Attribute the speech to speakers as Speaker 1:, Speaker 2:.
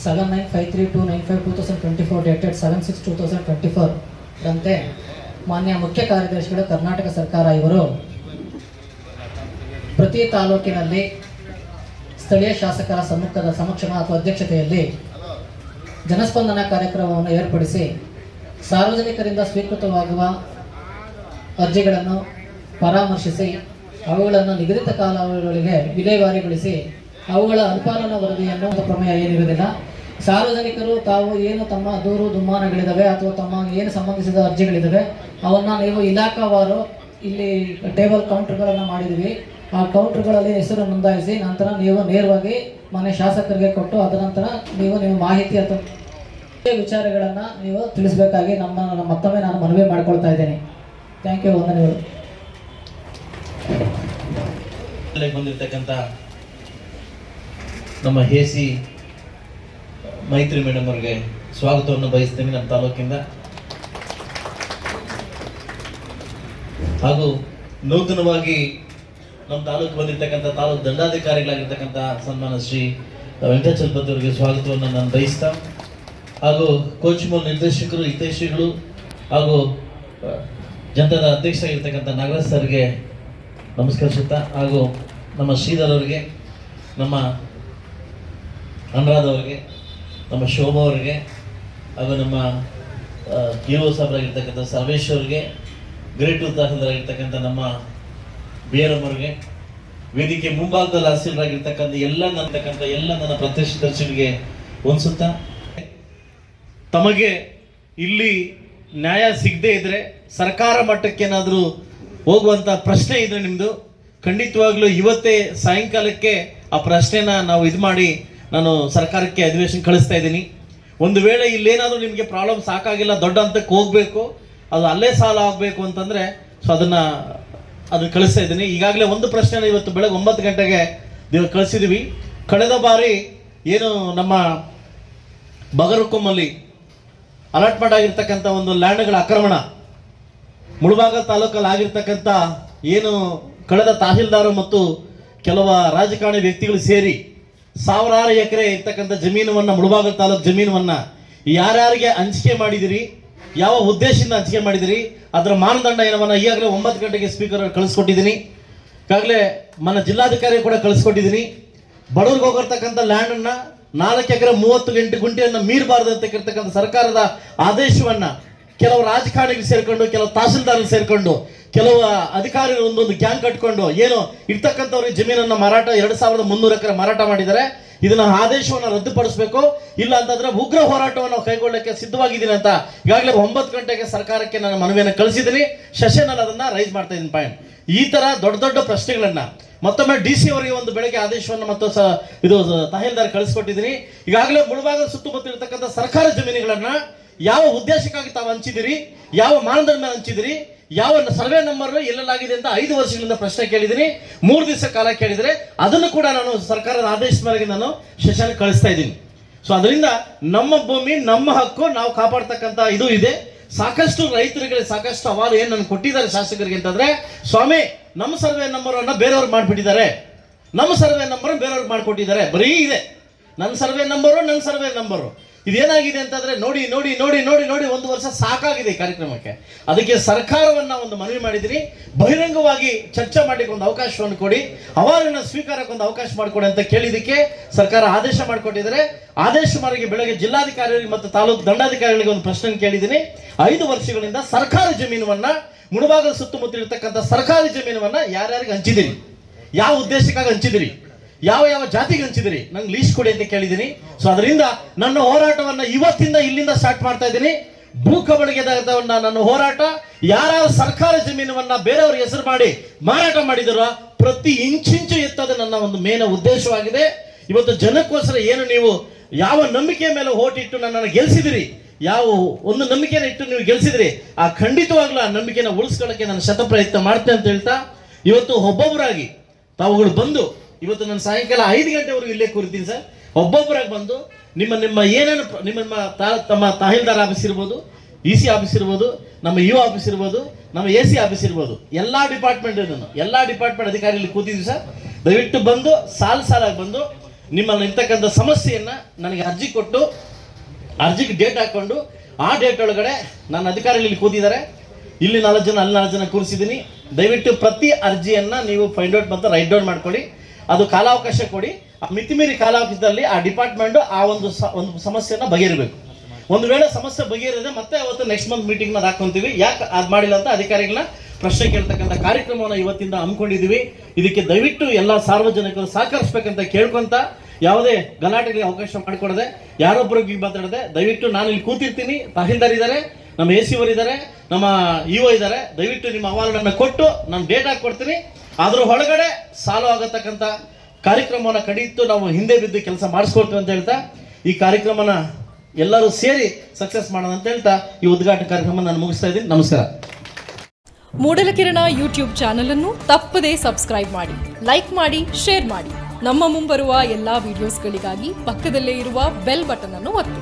Speaker 1: 795329522024 dated 7/6/2024 ರಂತೆ ಮಾನ್ಯ ಮುಖ್ಯ ಕಾರ್ಯದರ್ಶಿಗಳು ಕರ್ನಾಟಕ ಸರ್ಕಾರ ಇವರು ಪ್ರತಿ ತಾಲೂಕಿನಲ್ಲಿ ಸ್ಥಳೀಯ ಶಾಸಕರ ಸಮಕ್ಷಮ ಅಥವಾ ಅಧ್ಯಕ್ಷತೆಯಲ್ಲಿ ಜನಸ್ಪಂದನ ಕಾರ್ಯಕ್ರಮವನ್ನು ಏರ್ಪಡಿಸಿ ಸಾರ್ವಜನಿಕರಿಂದ ಸ್ವೀಕೃತವಾಗುವ ಅರ್ಜಿಗಳನ್ನು ಪರಾಮರ್ಶಿಸಿ ಅವುಗಳನ್ನು ನಿಗದಿತ ಕಾಲಾವಧಿಗಳಿಗೆ ವಿಲೇವಾರಿಗೊಳಿಸಿ ಅವುಗಳ ಅನುಪಾಲನಾ ವರದಿಯನ್ನು ಪ್ರಮೇಯ ಏನಿರುವುದಿಲ್ಲ. ಸಾರ್ವಜನಿಕರು ತಾವು ಏನು ತಮ್ಮ ದೂರು ದುಮ್ಮಾನಗಳಿದ್ದಾವೆ ಅಥವಾ ತಮ್ಮ ಏನು ಸಂಬಂಧಿಸಿದ ಅರ್ಜಿಗಳಿದ್ದಾವೆ ಅವನ್ನು ನೀವು ಇಲಾಖಾವಾರು ಇಲ್ಲಿ ಟೇಬಲ್ ಕೌಂಟರ್ಗಳನ್ನು ಮಾಡಿದ್ದೀವಿ. ಆ ಕೌಂಟರ್ಗಳಲ್ಲಿ ಹೆಸರು ನೋಂದಾಯಿಸಿ ನಂತರ ನೀವು ನೇರವಾಗಿ ಮನೆ ಶಾಸಕರಿಗೆ ಕೊಟ್ಟು ಅದರ ನಂತರ ನೀವು ಮಾಹಿತಿ ಅಥವಾ ವಿಚಾರಗಳನ್ನು ನೀವು ತಿಳಿಸಬೇಕಾಗಿ ಮತ್ತೊಮ್ಮೆ ನಾನು ಮನವಿ ಮಾಡಿಕೊಳ್ತಾ ಇದ್ದೇನೆ. Thank you. ವಂದನೆಗಳು.
Speaker 2: ಬಂದಿರತಕ್ಕಂಥ ನಮ್ಮ ಎಸಿ ಮೈತ್ರಿ ಮೇಡಮ್ ಅವರಿಗೆ ಸ್ವಾಗತವನ್ನು ಬಯಸ್ತೇನೆ ನಮ್ಮ ತಾಲೂಕಿಂದ. ಹಾಗೂ ನೂತನವಾಗಿ ನಮ್ಮ ತಾಲೂಕು ಬಂದಿರತಕ್ಕಂಥ ತಾಲೂಕು ದಂಡಾಧಿಕಾರಿಗಳಾಗಿರ್ತಕ್ಕಂಥ ಸನ್ಮಾನ ಶ್ರೀ ವೆಂಕಟಚಲಪತಿ ಅವರಿಗೆ ಸ್ವಾಗತವನ್ನು ನಾನು ಬಯಸ್ತಾ, ಹಾಗೂ ಕೋಚಿಮೋಲ್ ನಿರ್ದೇಶಕರು ಹಿತೈಷಿಗಳು ಹಾಗೂ ಜನತಾದ ಅಧ್ಯಕ್ಷರಾಗಿರ್ತಕ್ಕಂಥ ನಾಗರಾಜ್ ಸರ್ಗೆ ನಮಸ್ಕರಿಸುತ್ತಾ, ಹಾಗೂ ನಮ್ಮ ಶ್ರೀಧರ್ ಅವರಿಗೆ, ನಮ್ಮ ಅನುರಾಧ್ ಅವರಿಗೆ, ನಮ್ಮ ಶೋಭಾ ಅವರಿಗೆ, ಹಾಗೂ ನಮ್ಮ ಕಿಒ ಸಾಹೇಬರಾಗಿರ್ತಕ್ಕಂಥ ಸರ್ವೇಶ್ ಅವರಿಗೆ, ಗ್ರೇಟ್ ಉತ್ತಾಹದರಾಗಿರ್ತಕ್ಕಂಥ ನಮ್ಮ BRM ಅವರಿಗೆ, ವೇದಿಕೆ ಮುಂಭಾಗದಲ್ಲಿ ಹಾಸಿರಾಗಿರ್ತಕ್ಕಂಥ ಎಲ್ಲ ನನ್ನ ಪ್ರತ್ಯಕ್ಷದರ್ಶಿಗಳಿಗೆ ಹೊಂದಿಸುತ್ತಾ, ತಮಗೆ ಇಲ್ಲಿ ನ್ಯಾಯ ಸಿಗದೇ ಇದ್ರೆ ಸರ್ಕಾರ ಮಟ್ಟಕ್ಕೆ ಏನಾದರೂ ಹೋಗುವಂಥ ಪ್ರಶ್ನೆ ಇದ್ರೆ ನಿಮ್ಮದು ಖಂಡಿತವಾಗ್ಲೂ ಇವತ್ತೇ ಸಾಯಂಕಾಲಕ್ಕೆ ಆ ಪ್ರಶ್ನೆನ ನಾವು ಇದು ಮಾಡಿ ನಾನು ಸರ್ಕಾರಕ್ಕೆ ಅಧಿವೇಶನ ಕಳಿಸ್ತಾ ಇದ್ದೀನಿ. ಒಂದು ವೇಳೆ ಇಲ್ಲೇನಾದರೂ ನಿಮಗೆ ಪ್ರಾಬ್ಲಮ್ ಸಾಕಾಗಿಲ್ಲ, ದೊಡ್ಡ ಹಂತಕ್ಕೆ ಹೋಗಬೇಕು, ಅದು ಅಲ್ಲೇ ಸಾಲ ಆಗಬೇಕು ಅಂತಂದರೆ ಸೊ ಅದನ್ನು ಕಳಿಸ್ತಾ ಇದ್ದೀನಿ. ಈಗಾಗಲೇ ಒಂದು ಪ್ರಶ್ನೆನ ಇವತ್ತು ಬೆಳಗ್ಗೆ 9 ಗಂಟೆಗೆ ಕಳಿಸಿದ್ದೀವಿ. ಕಳೆದ ಬಾರಿ ಏನು ನಮ್ಮ ಬಗರ್ಕೊಮ್ಮಲ್ಲಿ ಅಲಾಟ್ಮೆಂಟ್ ಆಗಿರ್ತಕ್ಕಂಥ ಒಂದು ಲ್ಯಾಂಡ್ಗಳ ಆಕ್ರಮಣ ಮುಳಬಾಗ ತಾಲೂಕಲ್ಲಿ ಆಗಿರ್ತಕ್ಕಂಥ ಏನು ಕಳೆದ ತಹಸೀಲ್ದಾರ್ ಮತ್ತು ಕೆಲವು ರಾಜಕಾರಣಿ ವ್ಯಕ್ತಿಗಳು ಸೇರಿ ಸಾವಿರಾರು ಎಕರೆ ಇರ್ತಕ್ಕಂಥ ಜಮೀನನ್ನು ಮುಳಬಾಗ ತಾಲೂಕು ಜಮೀನನ್ನು ಯಾರ್ಯಾರಿಗೆ ಹಂಚಿಕೆ ಮಾಡಿದಿರಿ, ಯಾವ ಉದ್ದೇಶದಿಂದ ಹಂಚಿಕೆ ಮಾಡಿದಿರಿ, ಅದರ ಮಾನದಂಡ ಏನವನ್ನ ಈಗಾಗಲೇ 9 ಗಂಟೆಗೆ ಸ್ಪೀಕರ್ ಕಳಿಸ್ಕೊಟ್ಟಿದ್ದೀನಿ. ಈಗಾಗಲೇ ನನ್ನ ಜಿಲ್ಲಾಧಿಕಾರಿ ಕೂಡ ಕಳಿಸ್ಕೊಟ್ಟಿದ್ದೀನಿ. ಬಡವ್ರಿಗೆ ಹೋಗಿರ್ತಕ್ಕಂಥ ಲ್ಯಾಂಡನ್ನು 4 ಎಕರೆ 30 ಗುಂಟೆಯನ್ನು ಮೀರಬಾರ್ದು ಅಂತ ಇರ್ತಕ್ಕಂಥ ಸರ್ಕಾರದ ಆದೇಶವನ್ನ ಕೆಲವು ರಾಜಕಾರಣಿಗಳು ಸೇರ್ಕೊಂಡು, ಕೆಲವು ತಹಸೀಲ್ದಾರ್ಗಳು ಸೇರ್ಕೊಂಡು, ಕೆಲವು ಅಧಿಕಾರಿಗಳು ಒಂದೊಂದು ಗ್ಯಾಂಗ್ ಕಟ್ಕೊಂಡು ಏನು ಇರ್ತಕ್ಕಂಥವ್ರಿಗೆ ಜಮೀನನ್ನು ಮಾರಾಟ 2300 ಎಕರೆ ಮಾರಾಟ ಮಾಡಿದ್ದಾರೆ. ಇದನ್ನ ಆದೇಶವನ್ನು ರದ್ದುಪಡಿಸಬೇಕು, ಇಲ್ಲ ಅಂತಂದ್ರೆ ಉಗ್ರ ಹೋರಾಟವನ್ನು ಕೈಗೊಳ್ಳಕ್ಕೆ ಸಿದ್ಧವಾಗಿದ್ದೀನಿ ಅಂತ ಈಗಾಗಲೇ 9 ಗಂಟೆಗೆ ಸರ್ಕಾರಕ್ಕೆ ನಾನು ಮನವಿಯನ್ನು ಕಳಿಸಿದ್ದೀನಿ. ಸೆಷನ್ ಅದನ್ನ ರೈಸ್ ಮಾಡ್ತಾ ಇದ್ದೀನಿ. ಪಾಯಿಂಟ್ ಈ ತರ ದೊಡ್ಡ ದೊಡ್ಡ ಪ್ರಶ್ನೆಗಳನ್ನ ಮತ್ತೊಮ್ಮೆ DC ಅವರಿಗೆ ಒಂದು ಬೆಳಗ್ಗೆ ಆದೇಶವನ್ನು ಮತ್ತು ಇದು ತಹಸೀಲ್ದಾರ್ ಕಳಿಸ್ಕೊಟ್ಟಿದ್ದೀನಿ. ಈಗಾಗಲೇ ಮುಳಬಾಗ ಸುತ್ತಮುತ್ತ ಇರತಕ್ಕಂಥ ಸರ್ಕಾರ ಜಮೀನುಗಳನ್ನ ಯಾವ ಉದ್ದೇಶಕ್ಕಾಗಿ ತಾವು ಹಂಚಿದಿರಿ, ಯಾವ ಮಾನದಂಡ ಮೇಲೆ ಹಂಚಿದಿರಿ, ಯಾವ ಸರ್ವೆ ನಂಬರ್ ಎಲ್ಲೆಲ್ಲಾಗಿದೆ ಅಂತ 5 ವರ್ಷಗಳಿಂದ ಪ್ರಶ್ನೆ ಕೇಳಿದ್ದೀನಿ. 3 ದಿವಸ ಕಾಲ ಕೇಳಿದರೆ ಅದನ್ನು ಕೂಡ ನಾನು ಸರ್ಕಾರದ ಆದೇಶ ಮೇರೆಗೆ ನಾನು ಸೆಷನ್ ಕಳಿಸ್ತಾ ಇದ್ದೀನಿ. ಸೊ ಅದರಿಂದ ನಮ್ಮ ಭೂಮಿ ನಮ್ಮ ಹಕ್ಕು ನಾವು ಕಾಪಾಡ್ತಕ್ಕಂಥ ಇದು ಇದೆ. ಸಾಕಷ್ಟು ರೈತರಿಗೆ ಸಾಕಷ್ಟು ಅವಾಲು ಏನು ನಾನು ಕೊಟ್ಟಿದ್ದಾರೆ ಶಾಸಕರಿಗೆ ಅಂತಂದ್ರೆ, ಸ್ವಾಮಿ ನಮ್ಮ ಸರ್ವೆ ನಂಬರ್ ಅನ್ನ ಬೇರೆಯವ್ರು ಮಾಡ್ಬಿಟ್ಟಿದ್ದಾರೆ, ನಮ್ಮ ಸರ್ವೆ ನಂಬರ್ ಬೇರೆಯವ್ರಿಗೆ ಮಾಡ್ಕೊಟ್ಟಿದ್ದಾರೆ, ಬರೀ ಇದೆ ನನ್ನ ಸರ್ವೆ ನಂಬರು. ಇದೇನಾಗಿದೆ ಅಂತಂದ್ರೆ ನೋಡಿ ನೋಡಿ ನೋಡಿ ನೋಡಿ ನೋಡಿ 1 ವರ್ಷ ಸಾಕಾಗಿದೆ ಈ ಕಾರ್ಯಕ್ರಮಕ್ಕೆ. ಅದಕ್ಕೆ ಸರ್ಕಾರವನ್ನ ಒಂದು ಮನವಿ ಮಾಡಿದ್ದೀನಿ, ಬಹಿರಂಗವಾಗಿ ಚರ್ಚೆ ಮಾಡಲಿಕ್ಕೆ ಒಂದು ಅವಕಾಶವನ್ನು ಕೊಡಿ, ಅವಾರ್ಡನ್ನ ಸ್ವೀಕಾರಕ್ಕೆ ಒಂದು ಅವಕಾಶ ಮಾಡಿಕೊಡಿ ಅಂತ ಕೇಳಿದಕ್ಕೆ ಸರ್ಕಾರ ಆದೇಶ ಮಾಡಿಕೊಟ್ಟಿದ್ದಾರೆ. ಆದೇಶ ಮಾರಿಗೆ ಬೆಳಗ್ಗೆ ಜಿಲ್ಲಾಧಿಕಾರಿಗಳಿಗೆ ಮತ್ತು ತಾಲೂಕು ದಂಡಾಧಿಕಾರಿಗಳಿಗೆ ಒಂದು ಪ್ರಶ್ನೆ ಕೇಳಿದ್ದೀನಿ. 5 ವರ್ಷಗಳಿಂದ ಸರ್ಕಾರಿ ಜಮೀನವನ್ನ ಮುಳಬಾಗದ ಸುತ್ತಮುತ್ತ ಇರತಕ್ಕಂಥ ಸರ್ಕಾರಿ ಜಮೀನವನ್ನ ಯಾರ್ಯಾರಿಗೆ ಹಂಚಿದಿರಿ, ಯಾವ ಉದ್ದೇಶಕ್ಕಾಗಿ ಹಂಚಿದಿರಿ, ಯಾವ ಯಾವ ಜಾತಿಗೆ ಹಂಚಿದಿರಿ, ನಂಗೆ ಲೀಸ್ಟ್ ಕೊಡಿ ಅಂತ ಕೇಳಿದ್ದೀನಿ. ಸೊ ಅದರಿಂದ ನನ್ನ ಹೋರಾಟವನ್ನ ಇವತ್ತಿಂದ ಇಲ್ಲಿಂದ ಸ್ಟಾರ್ಟ್ ಮಾಡ್ತಾ ಇದ್ದೀನಿ. ಭೂ ಕಬಳಿಕೆದವನ್ನ ನನ್ನ ಹೋರಾಟ, ಯಾರ್ಯಾವ ಸರ್ಕಾರ ಜಮೀನವನ್ನ ಬೇರೆಯವ್ರ ಹೆಸರು ಮಾಡಿ ಮಾರಾಟ ಮಾಡಿದರೋ ಪ್ರತಿ ಇಂಚಿಂಚು ಎತ್ತದ ನನ್ನ ಒಂದು ಮೇನ ಉದ್ದೇಶವಾಗಿದೆ. ಇವತ್ತು ಜನಕ್ಕೋಸ್ಕರ ಏನು ನೀವು ಯಾವ ನಂಬಿಕೆ ಮೇಲೆ ಓಟಿಟ್ಟು ನನ್ನನ್ನು ಗೆಲ್ಸಿದಿರಿ, ಯಾವ ಒಂದು ನಂಬಿಕೆನ ಇಟ್ಟು ನೀವು ಗೆಲ್ಸಿದ್ರಿ, ಆ ಖಂಡಿತವಾಗ್ಲೂ ಆ ನಂಬಿಕೆನ ಉಳಿಸ್ಕೊಳ್ಳಕ್ಕೆ ನಾನು ಶತಪ್ರಯತ್ನ ಮಾಡ್ತೇನೆ ಅಂತ ಹೇಳ್ತಾ, ಇವತ್ತು ಒಬ್ಬೊಬ್ಬರಾಗಿ ತಾವುಗಳು ಬಂದು ಇವತ್ತು ನಾನು ಸಾಯಂಕಾಲ 5 ಗಂಟೆವರೆಗೂ ಇಲ್ಲೇ ಕೂರ್ತೀನಿ ಸರ್. ಒಬ್ಬೊಬ್ಬರಾಗಿ ಬಂದು ನಿಮ್ಮ ಏನೇನು ತಮ್ಮ ತಹಸೀಲ್ದಾರ್ ಆಫೀಸ್ ಇರ್ಬೋದು, EC ಆಫೀಸ್ ಇರ್ಬೋದು, ನಮ್ಮ UO ಆಫೀಸ್ ಇರ್ಬೋದು, ನಮ್ಮ AC ಆಫೀಸ್ ಇರ್ಬೋದು, ಎಲ್ಲ ಡಿಪಾರ್ಟ್ಮೆಂಟ್ ಅಧಿಕಾರಿಗಳು ಕೂತಿದ್ವಿ ಸರ್. ದಯವಿಟ್ಟು ಬಂದು ಸಾಲಾಗಿ ಬಂದು ನಿಮ್ಮಲ್ಲಿ ಇರ್ತಕ್ಕಂಥ ಸಮಸ್ಯೆಯನ್ನು ನನಗೆ ಅರ್ಜಿ ಕೊಟ್ಟು ಅರ್ಜಿಗೆ ಡೇಟ್ ಹಾಕ್ಕೊಂಡು ಆ ಡೇಟ್ ಒಳಗಡೆ ನನ್ನ ಅಧಿಕಾರಿಗಳು ಇಲ್ಲಿ ಕೂತಿದ್ದಾರೆ, ಇಲ್ಲಿ 4 ಜನ ಅಲ್ಲಿ 4 ಜನ ಕೂರಿಸಿದ್ದೀನಿ. ದಯವಿಟ್ಟು ಪ್ರತಿ ಅರ್ಜಿಯನ್ನು ನೀವು ಫೈಂಡ್ ಔಟ್ ಮತ್ತು ರೈಟ್ ಡೌನ್ ಮಾಡ್ಕೊಳ್ಳಿ. ಅದು ಕಾಲಾವಕಾಶ ಕೊಡಿ. ಆ ಮಿತಿಮೀರಿ ಕಾಲಾವಕಾಶದಲ್ಲಿ ಆ ಡಿಪಾರ್ಟ್ಮೆಂಟು ಆ ಒಂದು ಸಮಸ್ಯೆಯನ್ನು ಬಗೆಹರಿಬೇಕು. ಒಂದು ವೇಳೆ ಸಮಸ್ಯೆ ಬಗೆಹರಿದೆ ಮತ್ತೆ ಅವತ್ತು ನೆಕ್ಸ್ಟ್ ಮಂತ್ ಮೀಟಿಂಗ್ನ ಹಾಕೊಂತೀವಿ. ಯಾಕೆ ಅದು ಮಾಡಿಲ್ಲ ಅಂತ ಅಧಿಕಾರಿಗಳನ್ನ ಪ್ರಶ್ನೆ ಕೇಳ್ತಕ್ಕಂಥ ಕಾರ್ಯಕ್ರಮವನ್ನು ಇವತ್ತಿಂದ ಹಮ್ಮಿಕೊಂಡಿದ್ದೀವಿ. ಇದಕ್ಕೆ ದಯವಿಟ್ಟು ಎಲ್ಲ ಸಾರ್ವಜನಿಕರು ಸಹಕರಿಸಬೇಕಂತ ಕೇಳ್ಕೊಂತ, ಯಾವುದೇ ಗಲಾಟೆಗೆ ಅವಕಾಶ ಮಾಡಿಕೊಡದೆ, ಯಾರೊಬ್ಬರಿಗೆ ಮಾತಾಡದೆ, ದಯವಿಟ್ಟು ನಾನು ಇಲ್ಲಿ ಕೂತಿರ್ತೀನಿ, ತಹಸೀಲ್ದಾರ್ ಇದ್ದಾರೆ, ನಮ್ಮ AC ಅವರು ಇದ್ದಾರೆ, ನಮ್ಮ EO ಇದ್ದಾರೆ, ದಯವಿಟ್ಟು ನಿಮ್ಮ ಅಹವಾಲನ್ನು ಕೊಟ್ಟು ನಾನು ಡೇಟ್ ಹಾಕೊಡ್ತೀನಿ. ಅದ್ರ ಒಳಗಡೆ ಸಾಲ್ವ್ ಆಗತಕ್ಕಂಥ ಕಾರ್ಯಕ್ರಮವನ್ನು ಕಡಿಯಿತು ನಾವು ಹಿಂದೆ ಬಿದ್ದು ಕೆಲಸ ಮಾಡಿಸ್ಕೊಡ್ತೀವಿ ಅಂತ ಹೇಳ್ತಾ ಈ ಕಾರ್ಯಕ್ರಮನ ಎಲ್ಲರೂ ಸೇರಿ ಸಕ್ಸಸ್ ಮಾಡೋಣ ಅಂತ ಹೇಳ್ತಾ ಈ ಉದ್ಘಾಟನಾ ಕಾರ್ಯಕ್ರಮ ನಾನು ಮುಗಿಸ್ತಾ ಇದ್ದೀನಿ. ನಮಸ್ಕಾರ.
Speaker 3: ಮೂಡಲಕಿರಣ ಯೂಟ್ಯೂಬ್ ಚಾನಲ್ ಅನ್ನು ತಪ್ಪದೇ ಸಬ್ಸ್ಕ್ರೈಬ್ ಮಾಡಿ, ಲೈಕ್ ಮಾಡಿ, ಶೇರ್ ಮಾಡಿ. ನಮ್ಮ ಮುಂಬರುವ ಎಲ್ಲಾ ವಿಡಿಯೋಸ್ಗಳಿಗಾಗಿ ಪಕ್ಕದಲ್ಲೇ ಇರುವ ಬೆಲ್ ಬಟನ್ ಅನ್ನು ಒತ್ತಿ.